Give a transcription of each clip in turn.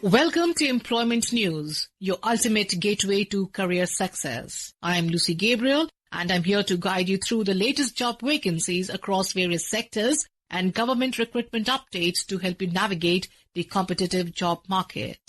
Welcome to Employment News, your ultimate gateway to career success. I am Lucy Gabriel, and I'm here to guide you through the latest job vacancies across various sectors and government recruitment updates to help you navigate the competitive job market.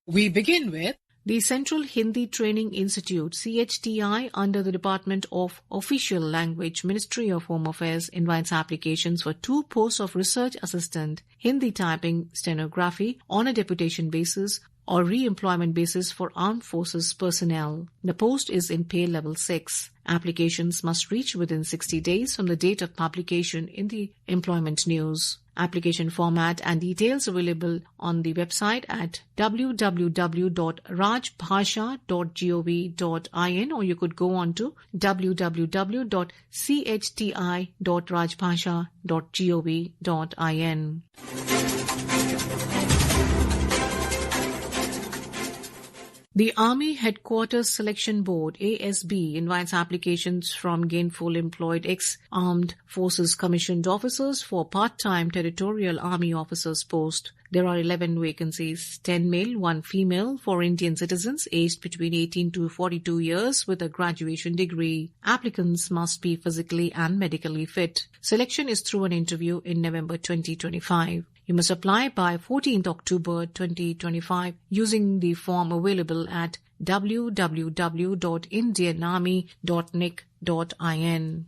We begin with the Central Hindi Training Institute, CHTI, under the Department of Official Language, Ministry of Home Affairs, invites applications for 2 posts of Research Assistant, Hindi Typing Stenography on a deputation basis or re-employment basis for armed forces personnel. The post is in pay level 6. Applications must reach within 60 days from the date of publication in the Employment News. Application format and details available on the website at www.rajbhasha.gov.in, or you could go on to www.chti.rajbhasha.gov.in. The Army Headquarters Selection Board, ASB, invites applications from gainful employed ex-armed forces commissioned officers for part-time territorial army officers post. There are 11 vacancies, 10 male, 1 female, for Indian citizens aged between 18 to 42 years with a graduation degree. Applicants must be physically and medically fit. Selection is through an interview in November 2025. You must apply by 14th October 2025 using the form available at www.indianarmy.nic.in.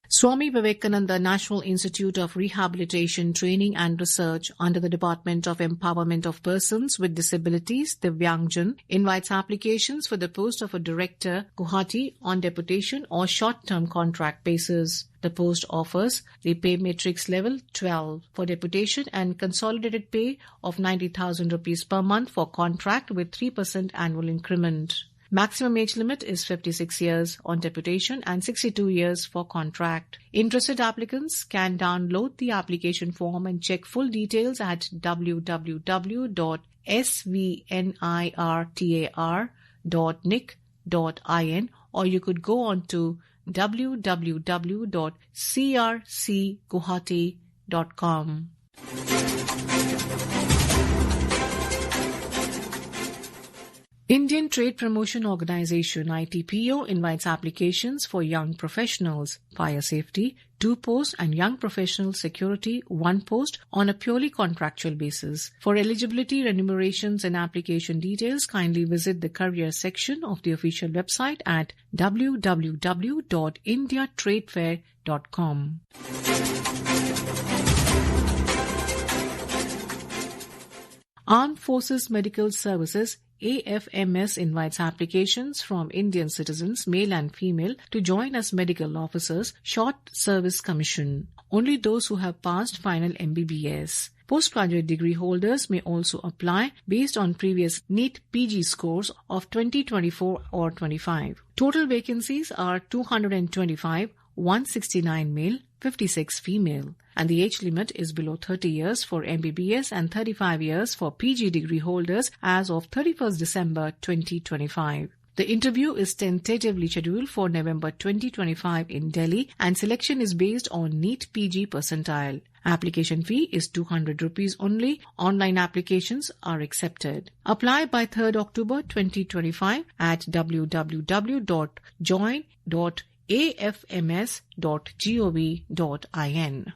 Swami Vivekananda National Institute of Rehabilitation, Training and Research under the Department of Empowerment of Persons with Disabilities, Divyangjan, invites applications for the post of a director, Guwahati, on deputation or short-term contract basis. The post offers the pay matrix level 12 for deputation and consolidated pay of 90,000 rupees per month for contract with 3% annual increment. Maximum age limit is 56 years on deputation and 62 years for contract. Interested applicants can download the application form and check full details at www.svnirtar.nic.in, or you could go on to www.crcguwahati.com. Indian Trade Promotion Organization, ITPO, invites applications for young professionals, fire safety, 2 posts, and young professional security, 1 post, on a purely contractual basis. For eligibility, remunerations, and application details, kindly visit the career section of the official website at www.indiatradefair.com. Armed Forces Medical Services, AFMS, invites applications from Indian citizens, male and female, to join as medical officers, Short Service Commission. Only those who have passed final MBBS. Postgraduate degree holders may also apply based on previous NEET PG scores of 2024 or 25. Total vacancies are 225, 169 male, 56 female, and the age limit is below 30 years for MBBS and 35 years for PG degree holders as of 31st December 2025. The interview is tentatively scheduled for November 2025 in Delhi, and selection is based on NEET PG percentile. Application fee is 200 rupees only. Online applications are accepted. Apply by 3rd October 2025 at www.join.afms.gov.in.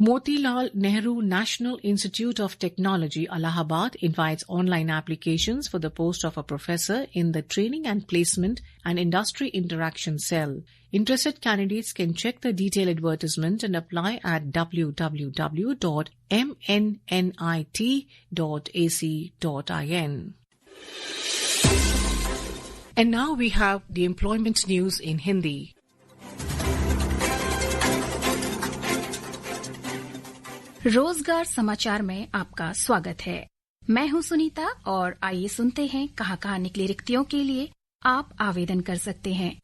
Motilal Nehru National Institute of Technology, Allahabad, invites online applications for the post of a professor in the Training and Placement and Industry Interaction Cell. Interested candidates can check the detailed advertisement and apply at www.mnnit.ac.in. And now we have the employment news in Hindi. रोजगार समाचार में आपका स्वागत है। मैं हूं सुनीता और आइए सुनते हैं कहां निकली रिक्तियों के लिए आप आवेदन कर सकते हैं।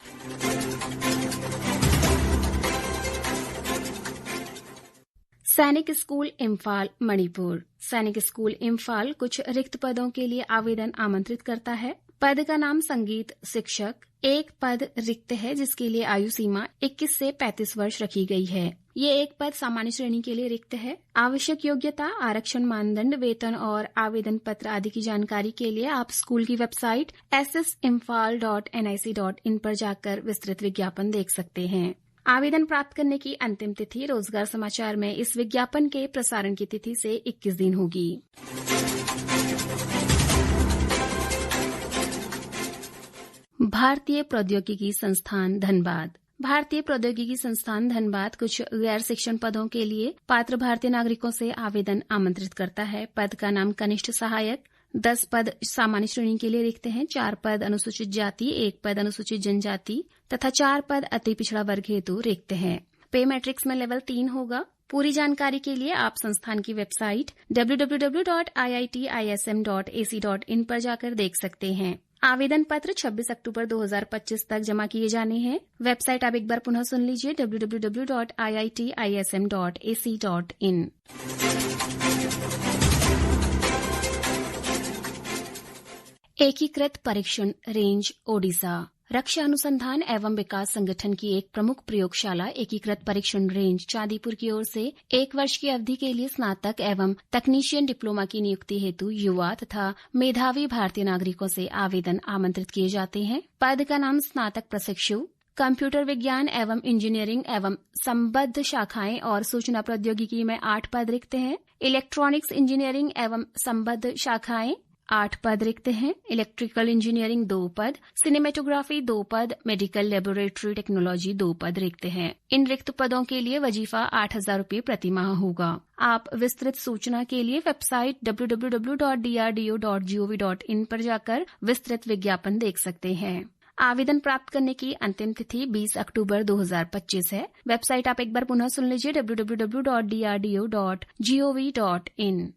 सैनिक स्कूल इम्फाल मणिपुर। सैनिक स्कूल इम्फाल कुछ रिक्त पदों के लिए आवेदन आमंत्रित करता है। पद का नाम संगीत शिक्षक। एक पद रिक्त है जिसके लिए आयु सीमा 21 से 35 वर्ष रखी गई है। ये एक पद सामान्य श्रेणी के लिए रिक्त है। आवश्यक योग्यता, आरक्षण मानदंड, वेतन और आवेदन पत्र आदि की जानकारी के लिए आप स्कूल की वेबसाइट ssimphal.nic.in पर जाकर विस्तृत विज्ञापन देख सकते हैं। आवेदन प्राप्त करने की अंतिम तिथि रोजगार समाचार में इस विज्ञापन के प्रसारण की तिथि से 21 दिन होगी। भारतीय प्रौद्योगिकी संस्थान धनबाद। भारतीय प्रौद्योगिकी संस्थान धनबाद कुछ गैर शिक्षण पदों के लिए पात्र भारतीय नागरिकों से आवेदन आमंत्रित करता है। पद का नाम कनिष्ठ सहायक। 10 पद सामान्य श्रेणी के लिए रिक्त हैं। 4 पद अनुसूचित जाति, 1 पद अनुसूचित जनजाति तथा 4 पद अति पिछड़ा वर्ग हेतु रिक्त हैं। पे मैट्रिक्स में लेवल 3 होगा। पूरी जानकारी के लिए आप संस्थान की वेबसाइट www.iitism.ac.in पर जाकर देख सकते हैं। आवेदन पत्र 26 अक्टूबर 2025 तक जमा किए जाने हैं। वेबसाइट आप एक बार पुनः सुन लीजिए www.iitism.ac.in। एकीकृत परीक्षण रेंज ओडिशा। रक्षा अनुसंधान एवं विकास संगठन की एक प्रमुख प्रयोगशाला एकीकृत परीक्षण रेंज चांदीपुर की ओर से 1 वर्ष की अवधि के लिए स्नातक एवं तकनीशियन डिप्लोमा की नियुक्ति हेतु युवा तथा मेधावी भारतीय नागरिकों से आवेदन आमंत्रित किए जाते हैं। पद का नाम स्नातक प्रशिक्षु। कंप्यूटर विज्ञान एवं इंजीनियरिंग एवं संबद्ध शाखाएं और सूचना प्रौद्योगिकी में 8 पद रिक्त हैं। इलेक्ट्रॉनिक्स इंजीनियरिंग एवं संबद्ध शाखाएं 8 पद रिक्त हैं। इलेक्ट्रिकल इंजीनियरिंग 2 पद, सिनेमेटोग्राफी 2 पद, मेडिकल लेबोरेटरी टेक्नोलॉजी 2 पद रिक्त हैं। इन रिक्त पदों के लिए वजीफा 8,000 रूपये प्रति माह होगा। आप विस्तृत सूचना के लिए वेबसाइट www.drdo.gov.in पर जाकर विस्तृत विज्ञापन देख सकते हैं। आवेदन प्राप्त करने की अंतिम तिथि 20 अक्टूबर 2025 है। वेबसाइट आप एक बार पुनः सुन लीजिए www.drdo.gov.in।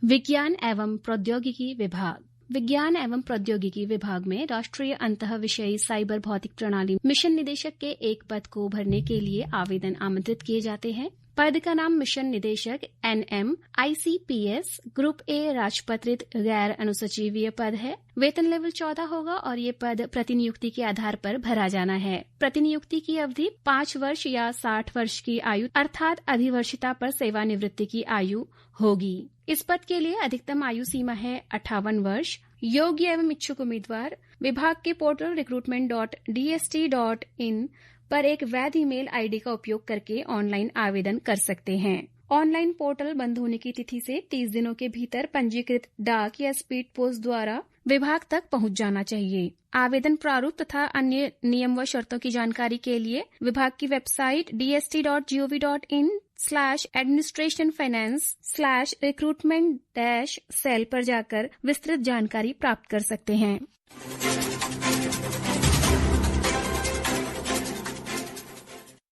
विज्ञान एवं प्रौद्योगिकी विभाग। विज्ञान एवं प्रौद्योगिकी विभाग में राष्ट्रीय अंतः विषयी साइबर भौतिक प्रणाली मिशन निदेशक के एक पद को भरने के लिए आवेदन आमंत्रित किए जाते हैं। पद का नाम मिशन निदेशक NM ICPS ग्रुप A राजपत्रित गैर अनुसचिवीय पद है। वेतन लेवल 14 होगा और ये पद प्रतिनियुक्ति के आधार पर भरा जाना है। प्रतिनियुक्ति की अवधि 5 वर्ष या 60 वर्ष की आयु अर्थात अधिवर्षिता पर सेवानिवृत्ति की आयु होगी। इस पद के लिए अधिकतम आयु सीमा है 58 वर्ष। योग्य एवं इच्छुक उम्मीदवार विभाग के पोर्टल recruitment.dst.in पर एक वैध ईमेल आईडी का उपयोग करके ऑनलाइन आवेदन कर सकते हैं। ऑनलाइन पोर्टल बंद होने की तिथि से 30 दिनों के भीतर पंजीकृत डाक या स्पीड पोस्ट द्वारा विभाग तक पहुंच जाना चाहिए। आवेदन प्रारूप तथा अन्य नियम व शर्तों की जानकारी के लिए विभाग की वेबसाइट dst.gov.in/administration-finance/recruitment-cell पर जाकर विस्तृत जानकारी प्राप्त कर सकते हैं।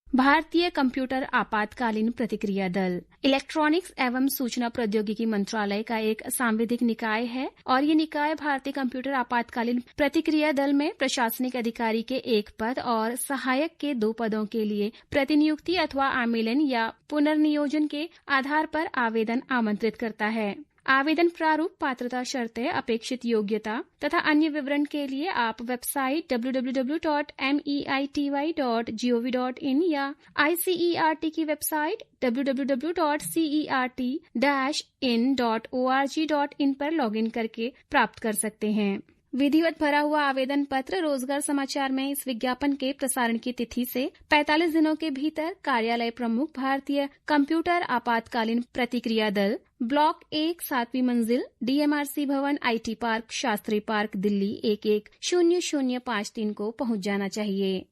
भारतीय कंप्यूटर आपातकालीन प्रतिक्रिया दल इलेक्ट्रॉनिक्स एवं सूचना प्रौद्योगिकी मंत्रालय का एक सांविधिक निकाय है और ये निकाय भारतीय कंप्यूटर आपातकालीन प्रतिक्रिया दल में प्रशासनिक अधिकारी के 1 पद और सहायक के 2 पदों के लिए प्रतिनियुक्ति अथवा आमीलन या पुनर्नियोजन के आधार पर आवेदन आमंत्रित करता है। आवेदन प्रारूप, पात्रता शर्तें, अपेक्षित योग्यता तथा अन्य विवरण के लिए आप वेबसाइट www.meity.gov.in या ICERT की वेबसाइट www.cert-in.org.in पर लॉगिन करके प्राप्त कर सकते हैं। विधिवत भरा हुआ आवेदन पत्र रोजगार समाचार में इस विज्ञापन के प्रसारण की तिथि से 45 दिनों के भीतर कार्यालय प्रमुख भारतीय कंप्यूटर आपातकालीन प्रतिक्रिया दल, ब्लॉक 1, 7वीं मंजिल, DMRC भवन, IT park, Shastri park, Delhi 110053 को पहुंच जाना चाहिए।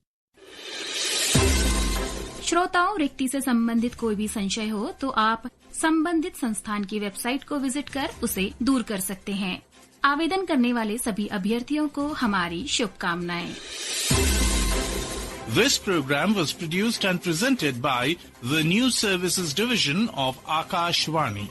श्रोताओं, रिक्ति से संबंधित कोई भी संशय हो तो आप संबंधित संस्थान की वेबसाइट को विजिट कर उसे दूर कर सकते हैं। आवेदन करने वाले सभी अभ्यर्थियों को हमारी शुभकामनाएं। This program was produced and presented by the News Services Division of Akashvani.